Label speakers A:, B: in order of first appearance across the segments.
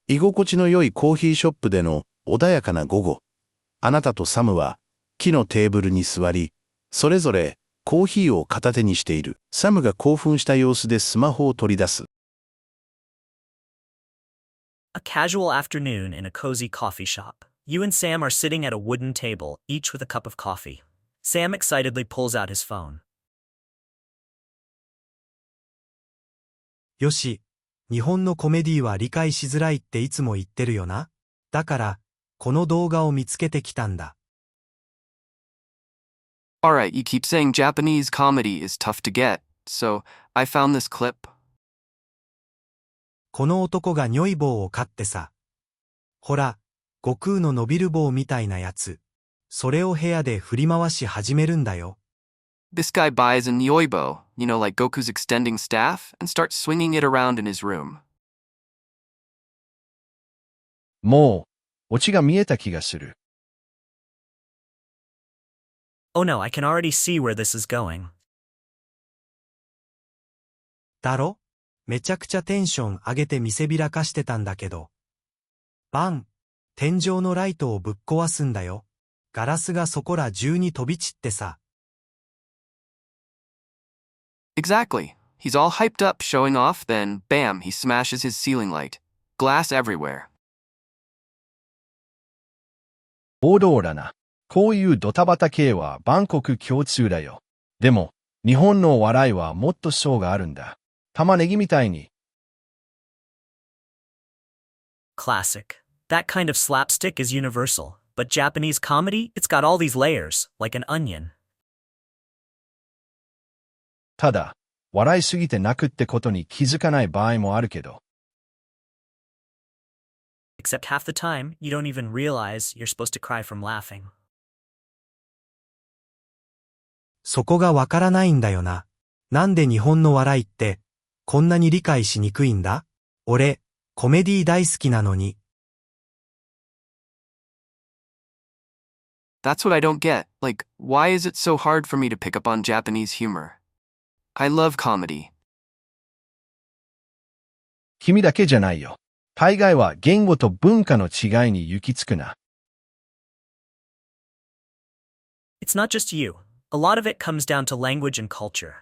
A: 居心地の良いコーヒーショップでの穏やかな午後、あなたとサムは木のテーブルに座り、それぞれコーヒーを片手にしている。サムが興奮した様子でスマホを取り出す。
B: A casual afternoon in a cozy coffee shop. You and Sam are sitting at a wooden table, each with a cup of coffee. Sam excitedly pulls out his phone.
C: よし、日本のコメディは理解しづらいっていつも言ってるよな。だから、この動画を見つけてきたんだ。
D: Alright, you keep saying Japanese comedy is tough to get, so I found this clip.
C: この男が如意棒を買ってさ。ほら、悟空の伸びる棒みたいなやつ。それを部屋で振り回し始めるんだよ。
D: This guy buys a nyoibo, like Goku's extending staff, and starts swinging it around in his room.
E: もう、オチが見えた気がする。
B: Oh no, I can already see where this is going.
C: だろ？めちゃくちゃテンション上げて見せびらかしてたんだけど。バン！天井のライトをぶっ壊すんだよ。ガラスがそこら中に飛び散ってさ。
D: Exactly. He's all hyped up showing off, then bam, he smashes his ceiling light. Glass everywhere.
E: 王道だな。こういうドタバタ系は万国共通だよ。でも、日本のお笑いはもっと層があるんだ。玉ねぎみたいに。
B: Classic. That kind of slapstick is universal, but Japanese comedy, it's got all these layers, like an onion.
E: ただ、笑いすぎて泣くってことに気づかない場合もあるけど。
B: Except half the time, you don't even realize you're supposed to cry from laughing.
C: そこがわからないんだよな。なんで日本の笑いって、こんなに理解しにくいんだ？俺、コメディ大好きなのに。
D: That's what I don't get. Like, why is it so hard for me to pick up on Japanese humor? I love comedy.
E: 君だけじゃないよ。大概は言語と文化の違いに行き着くな。
B: It's not just you. A lot of it comes down to language and culture.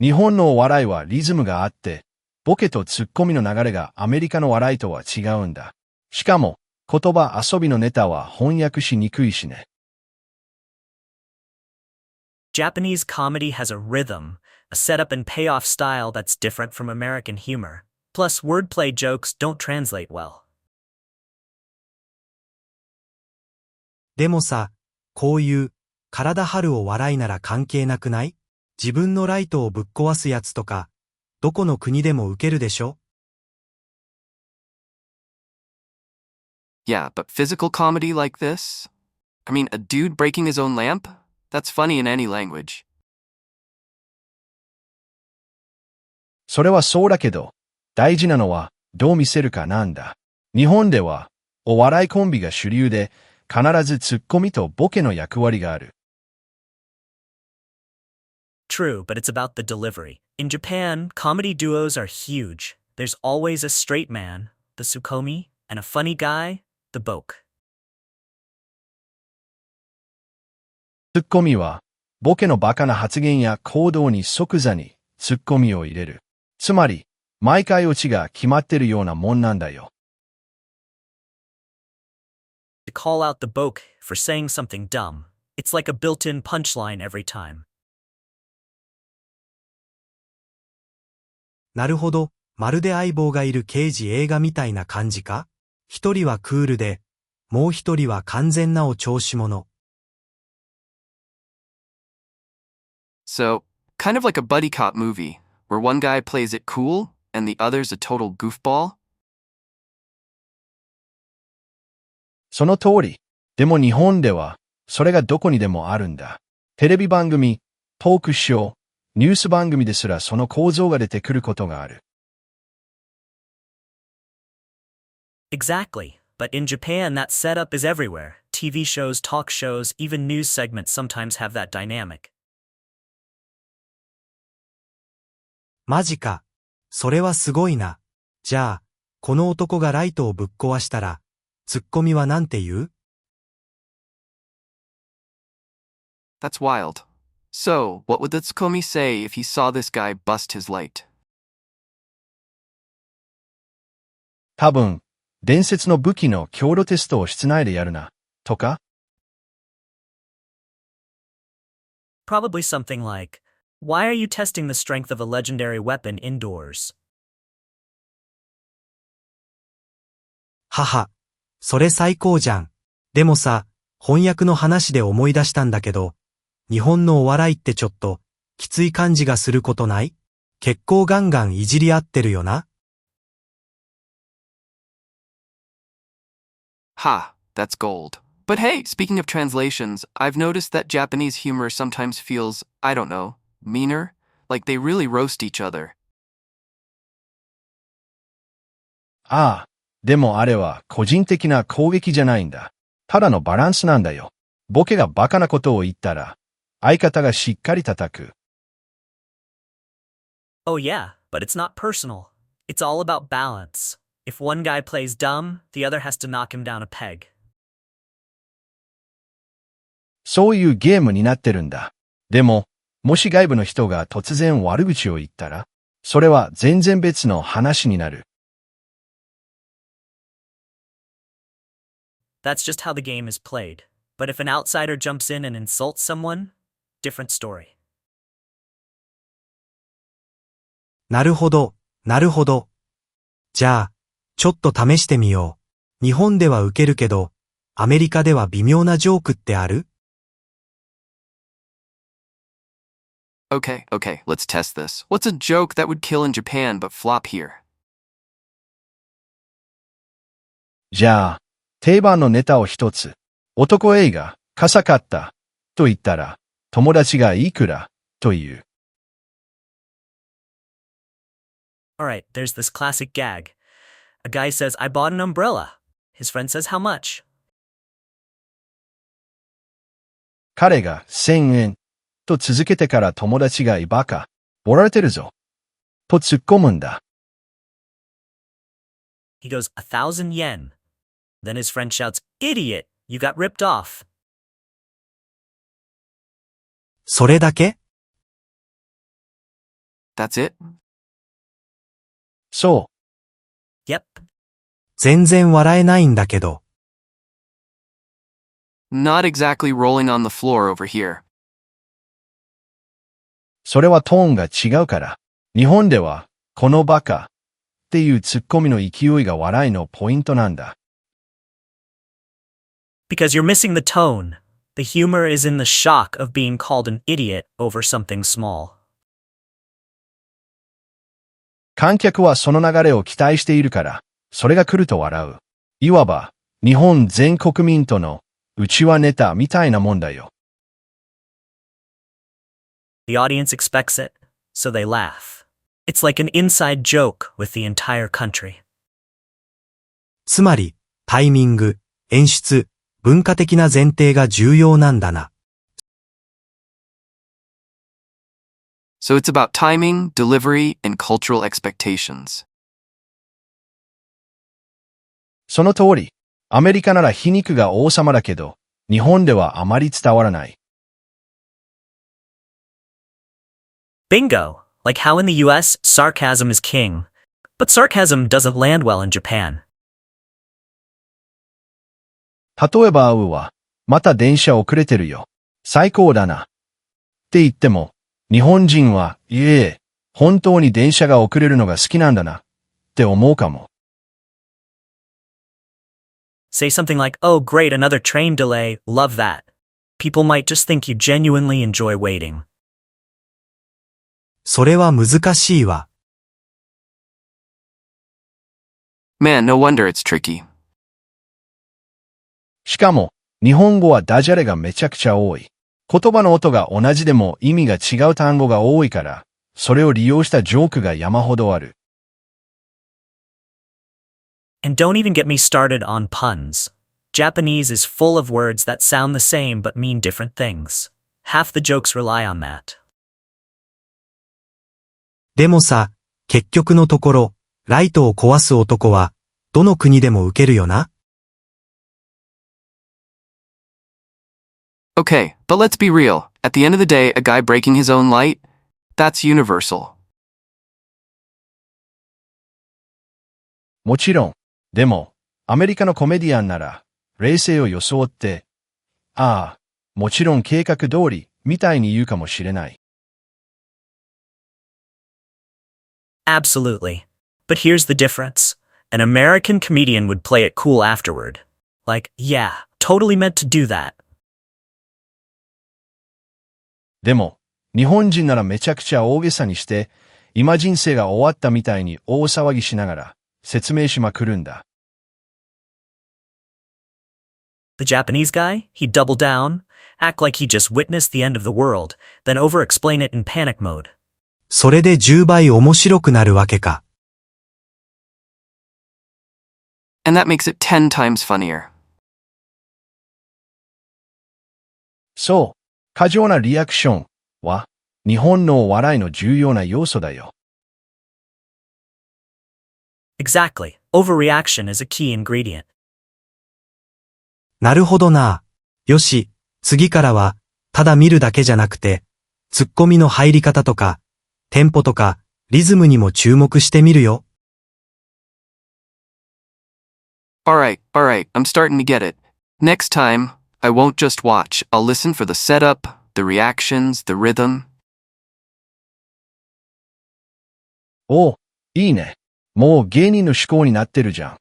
E: 日本のお笑いはリズムがあって、ボケとツッコミの流れがアメリカの笑いとは違うんだ。しかも、言葉遊びのネタは翻訳しにくいしね。
B: Japanese comedy has a rhythm, a setup and payoff style that's different from American humor. Plus, wordplay jokes don't translate well.
C: でもさ、こういう体張るを笑いなら関係なくない？自分のライトをぶっ壊すやつとか、どこの国でもウケるでしょ？
D: Yeah, but physical comedy like this? I mean, a dude breaking his own lamp? That's funny in any language.
E: それはそうだけど、大事なのはどう見せるかなんだ。日本では、お笑いコンビが主流で、必ずツッコミとボケの役割がある。
B: True, but it's about the delivery. In Japan, comedy duos are huge. There's always a straight man, the tsukomi, and a funny guy, the boke.
E: ツッコミは、ボケのバカな発言や行動に即座にツッコミを入れる。つまり、毎回オチが決まってるようなもんなんだよ。
B: To call out the boke for saying something dumb. It's like a built-in punchline every time.
C: なるほど、まるで相棒がいる刑事映画みたいな感じか？一人はクールで、もう一人は完全なお調子者。
D: So, kind of like a buddy cop movie, where one guy plays it cool, and the other's a total goofball?
E: その通り。でも日本では、それがどこにでもあるんだ。テレビ番組、トークショー、ニュース番組ですらその構造が出てくることがある。
B: Exactly. But in Japan, that setup is everywhere. TV shows, talk shows, even news segments sometimes have that dynamic.
C: マジか。それはすごいな。じゃあ、この男がライトをぶっ壊したら、ツッコミはなんて言う？
D: That's wild. So, what would the tsukomi say if he saw this guy bust his light?
E: 多分、伝説の武器の強度テストを室内でやるな、とか？
B: Probably something like, "Why are you testing the strength of a legendary weapon indoors?"
C: はは、それ最高じゃん。でもさ、翻訳の話で思い出したんだけど、日本のお笑いってちょっと、きつい感じがすることない？結構ガンガンいじり合ってるよな。
D: Ha, that's gold. But hey, speaking of translations, I've noticed that Japanese humor sometimes feels, I don't know, meaner? Like they really roast each other.
E: ああ、でもあれは個人的な攻撃じゃないんだ。ただのバランスなんだよ。ボケがバカなことを言ったら、相方がしっかり叩く。
B: Oh yeah, but it's not personal. It's all about balance. If one guy plays dumb, the other has to knock him down a peg.
E: そういうゲームになってるんだ。でも、もし外部の人が突然悪口を言ったら、それは全然別の話になる。
B: That's just how the game is played. But if an outsider jumps in and insults someone, different story.
C: なるほど、なるほど。じゃあ、ちょっと試してみよう。日本ではウケるけど、アメリカでは微妙なジョークってある？
D: Okay, let's test this. What's a joke that would kill in Japan but flop here?
E: じゃあ、定番のネタを一つ。男 A が、傘買った、と言ったら、友達がいくら、という。
B: Alright, there's this classic gag. A guy says, "I bought an umbrella." His friend says, "How much?"
E: 彼が1000円、と続けてから友達がバカ、おられてるぞ、と突っ込むんだ。
B: He goes, 1,000 yen. Then his friend shouts, "Idiot! You got ripped off."
C: それだけ？
D: That's it?
E: そう。
B: Yep.
C: 全然笑えないんだけど。
D: Not exactly rolling on the floor over here.
E: それはトーンが違うから。日本では、このバカ、っていうツッコミの勢いが笑いのポイントなんだ。
B: Because you're missing the tone. The humor is in the shock of being called an idiot over something small.
E: 観客はその流れを期待しているから、それが来ると笑う。いわば、日本全国民との内輪ネタみたいなもんだよ。
B: The audience expects it, so they laugh. It's like an inside joke with the entire country.
C: つまり、タイミング、演出、文化的な前提が重要なんだな。
D: So it's about timing, delivery, and cultural expectations.
E: その通り、アメリカなら皮肉が王様だけど、日本ではあまり伝わらない。
B: Bingo! Like how in the US, sarcasm is king. But sarcasm doesn't land well in Japan.
E: 例えばは、また電車遅れてるよ。最高だな。って言っても、日本人は、いえ、本当に電車が遅れるのが好きなんだな、って思うかも。
B: Say something like, "Oh great, another train delay, love that." People might just think you genuinely enjoy waiting.
C: それは難しいわ。
D: Man, no wonder it's tricky.
E: しかも、日本語はダジャレがめちゃくちゃ多い。言葉の音が同じでも意味が違う単語が多いから、それを利用したジョークが山ほどある。
B: And don't even get me started on puns. Japanese is full of words that sound the same but mean different things. Half the jokes rely on that.
C: でもさ、結局のところ、ライトを壊す男は、どの国でも受けるよな。
D: Okay, but let's be real. At the end of the day, a guy breaking his own light? That's universal.
E: もちろん。でも、アメリカのコメディアンなら、冷静を装って、ああ、もちろん計画通り、みたいに言うかもしれない。
B: Absolutely. But here's the difference. An American comedian would play it cool afterward. Like, yeah, totally meant to do that.
E: でも、日本人ならめちゃくちゃ大げさにして、今人生が終わったみたいに大騒ぎしながら、説明しまくるんだ。
B: The Japanese guy, he'd double down, act like he just witnessed the end of the world, then over-explain it in panic mode.
C: それで10倍面白くなるわけか。
D: And that makes it 10 times funnier.
E: そう、過剰なリアクションは、日本のお笑いの重要な要素だよ。
B: Exactly. Overreaction is a key ingredient.
C: なるほどな。よし、次からは、ただ見るだけじゃなくて、ツッコミの入り方とか、テンポとか、リズムにも注目してみるよ。
D: Alright, I'm starting to get it. Next time, I won't just watch. I'll listen for the setup, the reactions, the rhythm.
E: おう、いいね。もう芸人の思考になってるじゃん。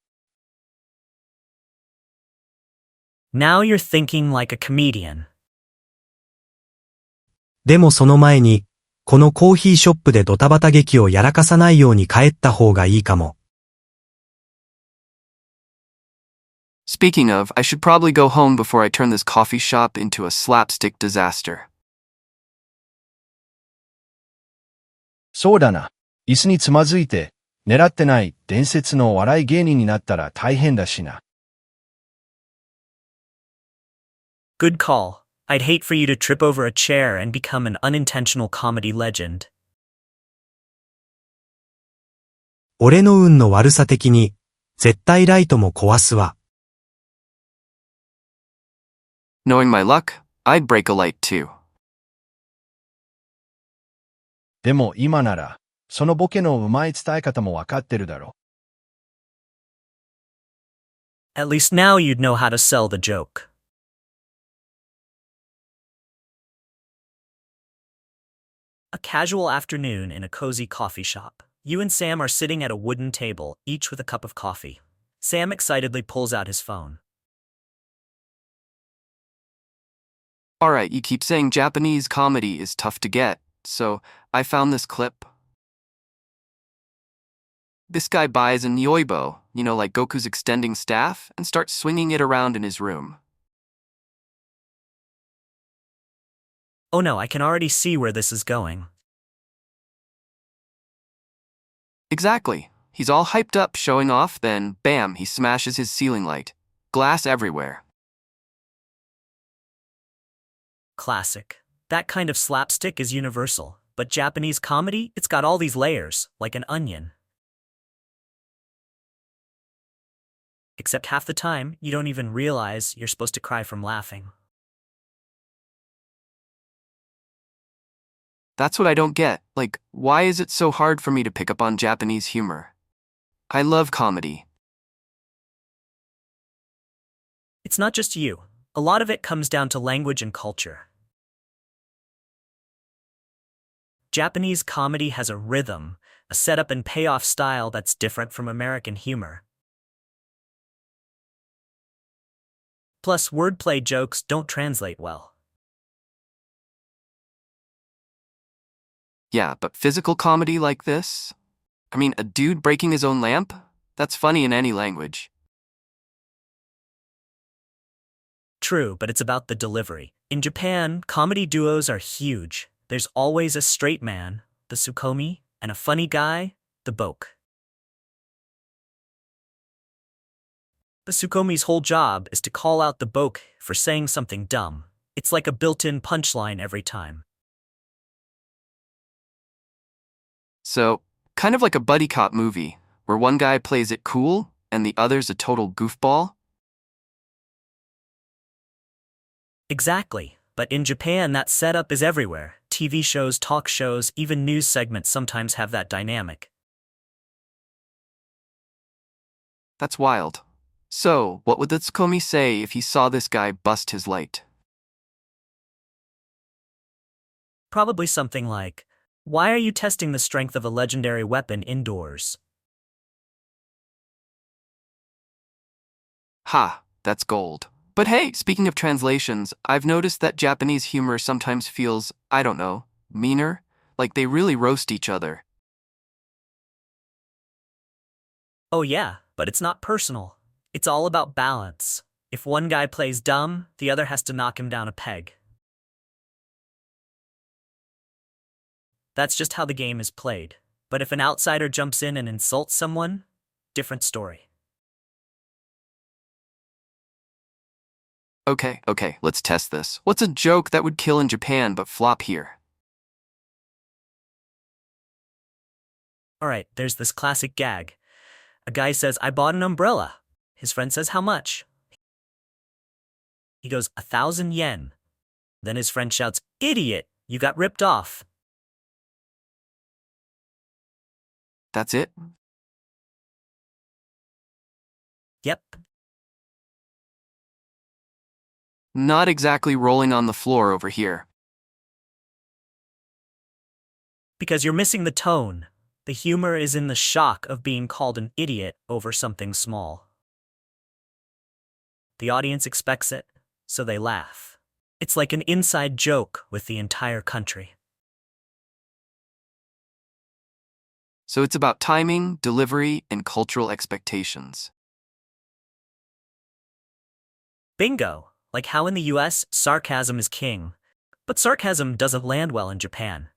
B: Now you're thinking like a comedian.
C: でもその前に、このコーヒーショップでドタバタ劇をやらかさないように帰った方がいいかも。
D: Speaking of, I should probably go home before I turn this coffee shop into a slapstick disaster.
E: そうだな。椅子につまずいて、狙ってない伝説の笑い芸人になったら大変だしな。
B: Good call. I'd hate for you to trip over a chair and become an unintentional comedy legend.
C: 俺の運の悪さ的に、絶対ライトも壊すわ。
D: Knowing my luck, I'd break a light too.
E: でも今なら、そのボケのうまい伝え方もわかってるだろ。
B: At least now you'd know how to sell the joke. A casual afternoon in a cozy coffee shop. You and Sam are sitting at a wooden table, each with a cup of coffee. Sam excitedly pulls out his phone.
D: Alright, you keep saying Japanese comedy is tough to get, so I found this clip. This guy buys a nyoibo, like Goku's extending staff, and starts swinging it around in his room.
B: Oh no, I can already see where this is going.
D: Exactly. He's all hyped up, showing off, then bam, he smashes his ceiling light. Glass everywhere.
B: Classic. That kind of slapstick is universal, but Japanese comedy, it's got all these layers, like an onion. Except half the time, you don't even realize you're supposed to cry from laughing.
D: That's what I don't get. Like, why is it so hard for me to pick up on Japanese humor? I love comedy.
B: It's not just you. A lot of it comes down to language and culture. Japanese comedy has a rhythm, a setup and payoff style that's different from American humor. Plus, wordplay jokes don't translate well.
D: Yeah, but physical comedy like this? I mean, a dude breaking his own lamp? That's funny in any language.
B: True, but it's about the delivery. In Japan, comedy duos are huge. There's always a straight man, the tsukomi, and a funny guy, the boke. The tsukomi's whole job is to call out the boke for saying something dumb. It's like a built-in punchline every time.
D: So, Kind of like a buddy cop movie, where one guy plays it cool and the other's a total goofball.
B: Exactly. But in Japan, that setup is everywhere. TV shows, talk shows, even news segments sometimes have that dynamic.
D: That's wild. So, what would the Tsukomi say if he saw this guy bust his light?
B: Probably something like, "Why are you testing the strength of a legendary weapon indoors?"
D: Ha, that's gold. But hey, speaking of translations, I've noticed that Japanese humor sometimes feels, I don't know, meaner, like they really roast each other.
B: Oh yeah, but it's not personal. It's all about balance. If one guy plays dumb, the other has to knock him down a peg. That's just how the game is played. But if an outsider jumps in and insults someone, different story.
D: Okay, let's test this. What's a joke that would kill in Japan but flop here?
B: Alright, there's this classic gag. A guy says, "I bought an umbrella." His friend says, "How much?" He goes, 1,000 yen. Then his friend shouts, "Idiot, you got ripped off."
D: That's it?
B: Yep.
D: Not exactly rolling on the floor over here.
B: Because you're missing the tone. The humor is in the shock of being called an idiot over something small. The audience expects it, so they laugh. It's like an inside joke with the entire country.
D: So it's about timing, delivery, and cultural expectations.
B: Bingo! Like how in the US, sarcasm is king. But sarcasm doesn't land well in Japan.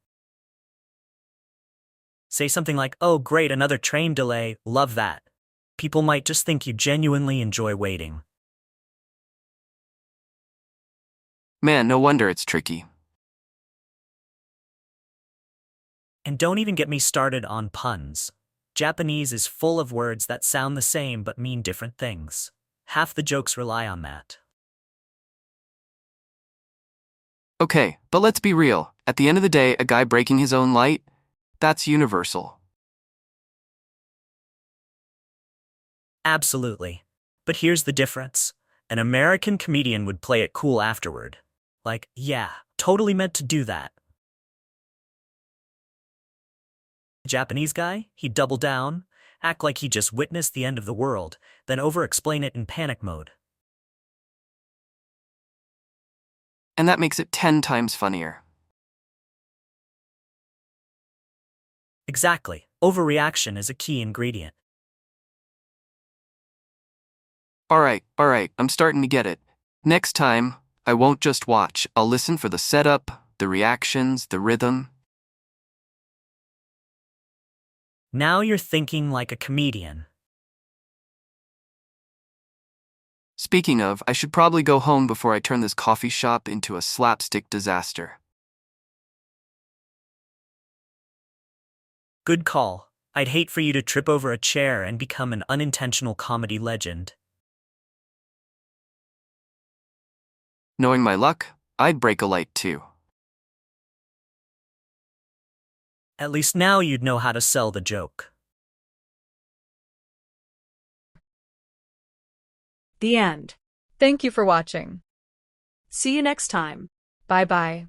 B: Say something like, "Oh great, another train delay, love that." People might just think you genuinely enjoy waiting.
D: Man, no wonder it's tricky.
B: And don't even get me started on puns. Japanese is full of words that sound the same but mean different things. Half the jokes rely on that.
D: Okay, but let's be real. At the end of the day, a guy breaking his own light, that's universal.
B: Absolutely. But here's the difference. An American comedian would play it cool afterward. Like, "Yeah, totally meant to do that." The Japanese guy, he'd double down, act like he just witnessed the end of the world, then over-explain it in panic mode.
D: And that makes it 10 times funnier.
B: Exactly. Overreaction is a key ingredient.
D: Alright, I'm starting to get it. Next time, I won't just watch, I'll listen for the setup, the reactions, the rhythm.
B: Now you're thinking like a comedian.
D: Speaking of, I should probably go home before I turn this coffee shop into a slapstick disaster.
B: Good call. I'd hate for you to trip over a chair and become an unintentional comedy legend.
D: Knowing my luck, I'd break a light too.
B: At least now you'd know how to sell the joke.
F: The end. Thank you for watching. See you next time. Bye-bye.